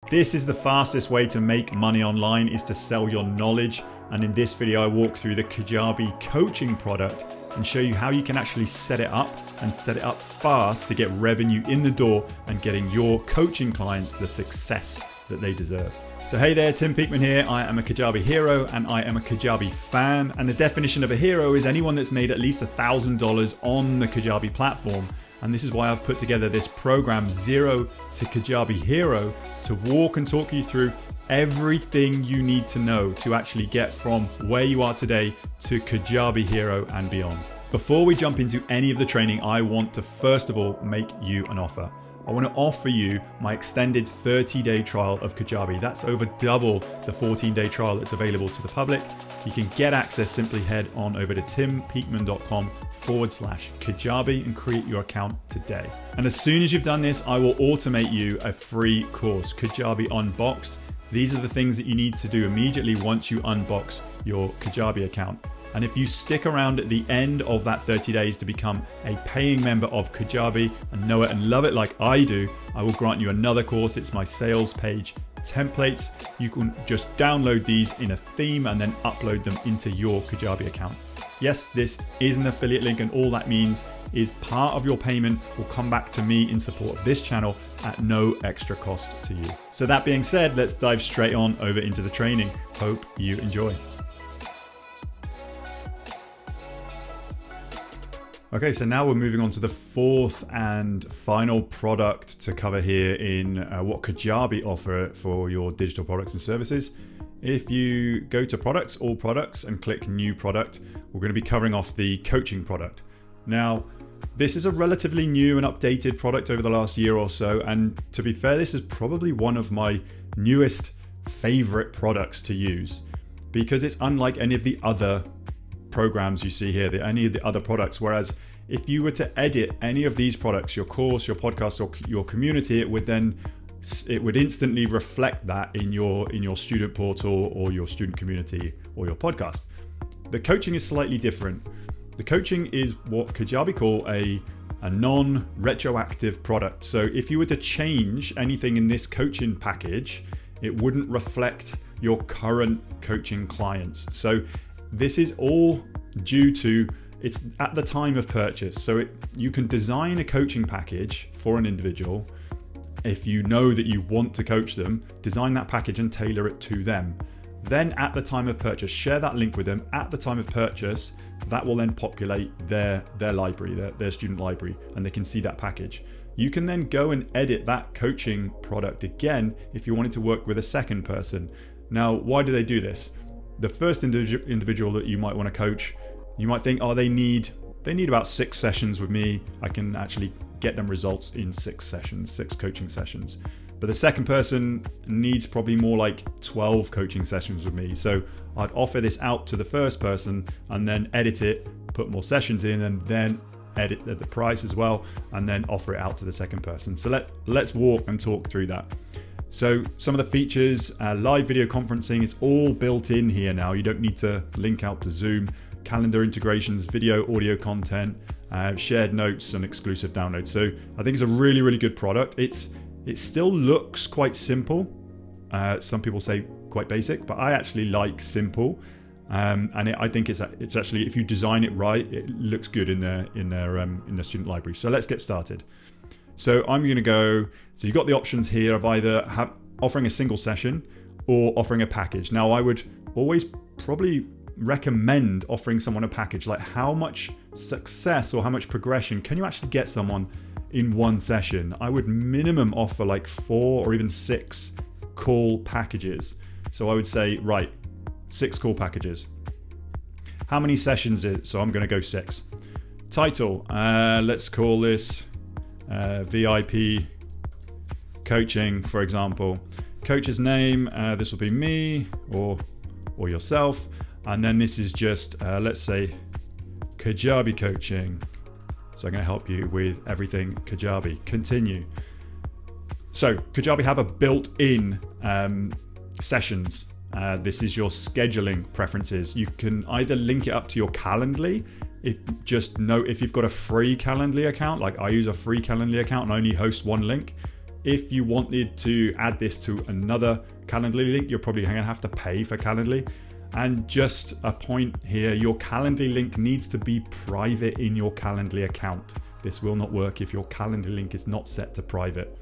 This is the fastest way to make money online, is to sell your knowledge. And in this video, I walk through the Kajabi Coaching product and show you how you can actually set it up and set it up fast to get revenue in the door and getting your coaching clients the success that they deserve. So hey there, Tim Peakman here. I am a Kajabi hero and I am a Kajabi fan. And the definition of a hero is anyone that's made at least $1,000 on the Kajabi platform. And this is why I've put together this program, Zero to Kajabi Hero, to walk and talk you through everything you need to know to actually get from where you are today to Kajabi Hero and beyond. Before we jump into any of the training, I want to first of all make you an offer. I want to offer you my extended 30-day trial of Kajabi. That's over double the 14-day trial that's available to the public. You can get access, simply head on over to timpeakman.com/Kajabi and create your account today. And as soon as you've done this, I will automate you a free course, Kajabi Unboxed. These are the things that you need to do immediately once you unbox your Kajabi account. And if you stick around at the end of that 30 days to become a paying member of Kajabi and know it and love it like I do, I will grant you another course. It's my sales page templates. You can just download these in a theme and then upload them into your Kajabi account. Yes, this is an affiliate link, and all that means is part of your payment will come back to me in support of this channel at no extra cost to you. So that being said, let's dive straight on over into the training. Hope you enjoy. Okay, so now we're moving on to the fourth and final product to cover here in what Kajabi offer for your digital products and services. If you go to products, all products, and click new product, we're going to be covering off the coaching product. Now, this is a relatively new and updated product over the last year or so. And to be fair, this is probably one of my newest favorite products to use because it's unlike any of the other programs you see here, any of the other products. Whereas if you were to edit any of these products, your course, your podcast, or your community, it would instantly reflect that in your student portal or your student community or your podcast. The coaching is slightly different. The coaching is what Kajabi call a non-retroactive product. So if you were to change anything in this coaching package, it wouldn't reflect your current coaching clients. So this is all due to, it's at the time of purchase. So you can design a coaching package for an individual. If you know that you want to coach them, design that package and tailor it to them. Then at the time of purchase, share that link with them. At the time of purchase, that will then populate their library, their student library, and they can see that package. You can then go and edit that coaching product again if you wanted to work with a second person. Now, why do they do this? The first individual that you might want to coach, you might think, oh, they need about 6 sessions with me. I can actually get them results in 6 coaching sessions. But the second person needs probably more like 12 coaching sessions with me. So I'd offer this out to the first person and then edit it, put more sessions in, and then edit the price as well, and then offer it out to the second person. So let's walk and talk through that. So some of the features, live video conferencing, it's all built in here now. You don't need to link out to Zoom. Calendar integrations, video, audio content, shared notes, and exclusive downloads. So I think it's a really, really good product. It still looks quite simple. Some people say quite basic, but I actually like simple. I think it's actually, if you design it right, it looks good in their student library. So let's get started. So I'm going to go, so you've got the options here of either offering a single session or offering a package. Now I would always probably recommend offering someone a package, like how much success or how much progression can you actually get someone in one session. I would minimum offer like 4 or even 6 call packages. So I would say, right, 6 call packages. How many sessions is it? So I'm going to go 6. Title, let's call this VIP coaching, for example. Coach's name, this will be me or yourself. And then this is just, let's say, Kajabi Coaching. So I'm going to help you with everything Kajabi. Continue. So Kajabi have a built-in sessions. This is your scheduling preferences. You can either link it up to your Calendly. Just note if you've got a free Calendly account, like I use a free Calendly account and only host one link, If you wanted to add this to another Calendly link, you're probably going to have to pay for Calendly. And just a point here, your Calendly link needs to be private in your Calendly account. This will not work if your Calendly link is not set to private.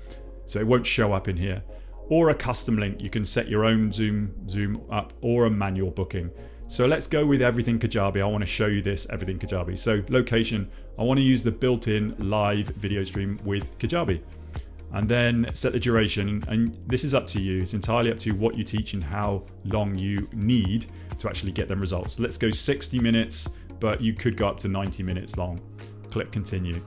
So it won't show up in here. Or a custom link, you can set your own Zoom up, or a manual booking. So let's go with Everything Kajabi. I want to show you this Everything Kajabi. So location, I want to use the built-in live video stream with Kajabi. And then set the duration, and this is up to you. It's entirely up to you what you teach and how long you need to actually get them results. Let's go 60 minutes, but you could go up to 90 minutes long. Click continue.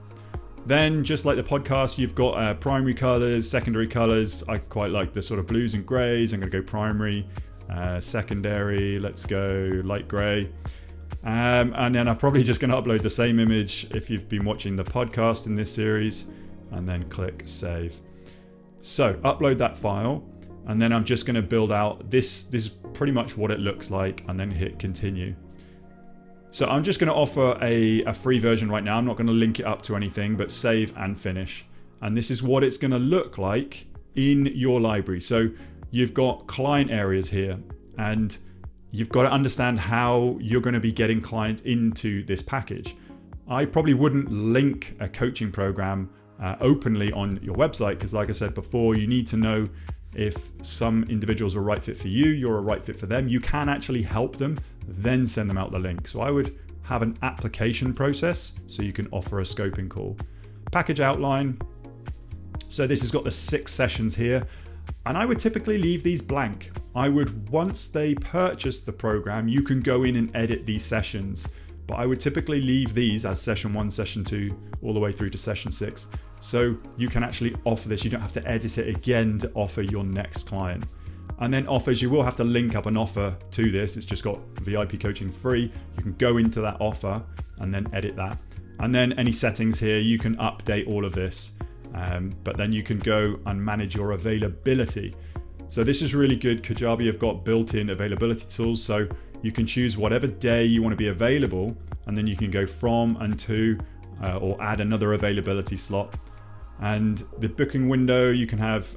Then, just like the podcast, you've got primary colors, secondary colors. I quite like the sort of blues and grays. I'm going to go primary. Secondary, let's go light gray. And then I'm probably just going to upload the same image if you've been watching the podcast in this series, and then click save. So upload that file, and then I'm just going to build out this is pretty much what it looks like, and then hit continue. So I'm just going to offer a free version right now. I'm not going to link it up to anything, but save and finish. And this is what it's going to look like in your library. So you've got client areas here, and you've got to understand how you're going to be getting clients into this package. I probably wouldn't link a coaching program openly on your website, because like I said before, you need to know if some individuals are a right fit for you, you're a right fit for them. You can actually help them, then send them out the link. So I would have an application process so you can offer a scoping call. Package outline. So this has got the 6 sessions here, and I would typically leave these blank. I would, once they purchase the program, you can go in and edit these sessions. But I would typically leave these as session 1, session 2, all the way through to session 6. So you can actually offer this. You don't have to edit it again to offer your next client. And then offers, you will have to link up an offer to this. It's just got VIP coaching free. You can go into that offer and then edit that. And then any settings here, you can update all of this. But then you can go and manage your availability. So this is really good. Kajabi have got built-in availability tools. So you can choose whatever day you want to be available, and then you can go from and to, or add another availability slot. And the booking window, you can have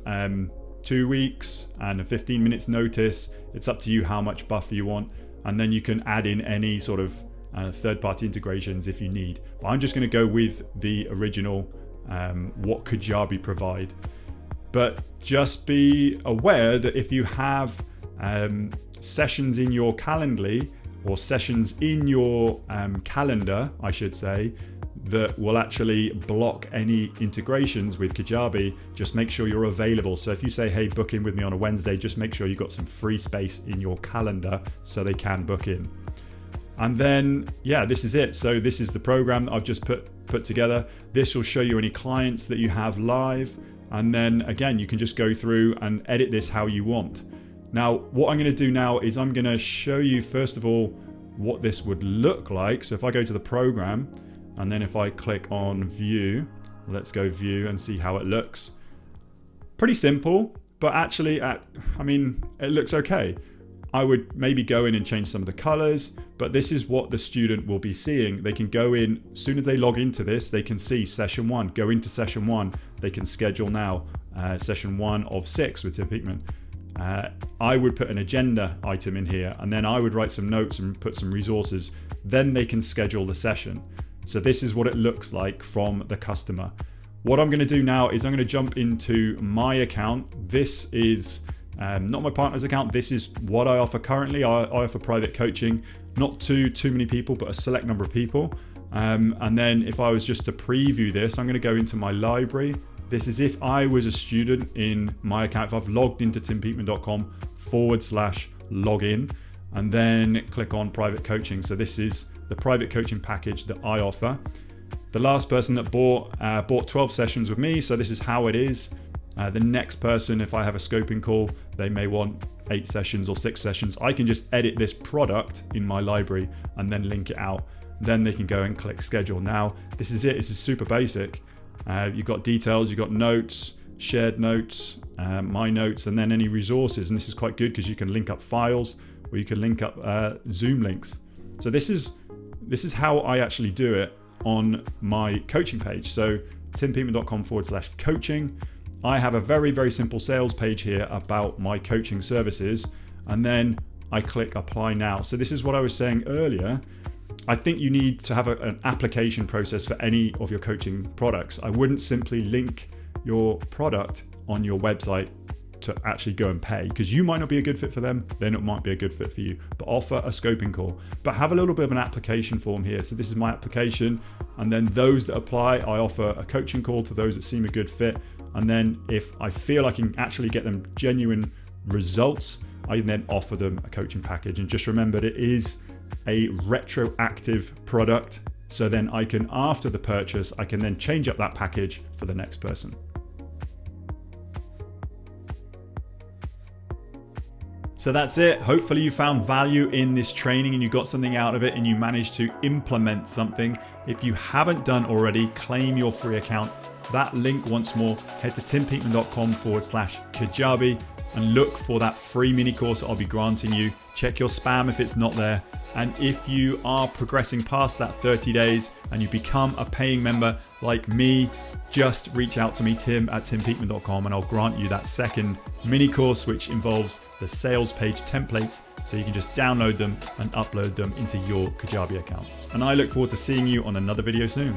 2 weeks and a 15 minutes notice. It's up to you how much buffer you want. And then you can add in any sort of third-party integrations if you need. But I'm just going to go with the original, what Kajabi provide. But just be aware that if you have sessions in your Calendly, or sessions in your calendar, I should say, that will actually block any integrations with Kajabi, just make sure you're available. So if you say, hey, book in with me on a Wednesday, just make sure you've got some free space in your calendar so they can book in. And then, yeah, this is it. So this is the program that I've just put together. This will show you any clients that you have live. And then again, you can just go through and edit this how you want. Now, what I'm going to do now is I'm going to show you, first of all, what this would look like. So if I go to the program, and then if I click on view, let's go view and see how it looks. Pretty simple, but actually, it looks okay. I would maybe go in and change some of the colors, but this is what the student will be seeing. They can go in, as soon as they log into this, they can see session 1, go into session 1, they can schedule now, session 1 of 6 with Tim Peakman. I would put an agenda item in here, and then I would write some notes and put some resources. Then they can schedule the session. So this is what it looks like from the customer. What I'm going to do now is I'm going to jump into my account. This is not my partner's account. This is what I offer currently. I offer private coaching, not to too many people, but a select number of people. And then if I was just to preview this, I'm going to go into my library. This is if I was a student in my account, if I've logged into timpeakman.com/login, and then click on private coaching. So this is the private coaching package that I offer. The last person that bought 12 sessions with me. So this is how it is. The next person, if I have a scoping call, they may want 8 sessions or 6 sessions. I can just edit this product in my library and then link it out. Then they can go and click schedule. Now, this is it. This is super basic. You've got details, you've got notes, shared notes, my notes, and then any resources. And this is quite good because you can link up files, or you can link up Zoom links. So this is how I actually do it on my coaching page. So timpeakman.com/coaching. I have a very, very simple sales page here about my coaching services, and then I click apply now. So this is what I was saying earlier. I think you need to have an application process for any of your coaching products. I wouldn't simply link your product on your website to actually go and pay, because you might not be a good fit for them, they might be a good fit for you, but offer a scoping call. But have a little bit of an application form here. So this is my application, and then those that apply, I offer a coaching call to those that seem a good fit. And then if I feel I can actually get them genuine results, I can then offer them a coaching package. And just remember, it is a retroactive product. So then I can, after the purchase, I can then change up that package for the next person. So that's it. Hopefully you found value in this training and you got something out of it and you managed to implement something. If you haven't done already, claim your free account. That link once more, head to timpeakman.com/Kajabi and look for that free mini course I'll be granting you. Check your spam if it's not there. And if you are progressing past that 30 days and you become a paying member like me, just reach out to me, tim@timpeakman.com, and I'll grant you that second mini course, which involves the sales page templates, so you can just download them and upload them into your Kajabi account. And I look forward to seeing you on another video soon.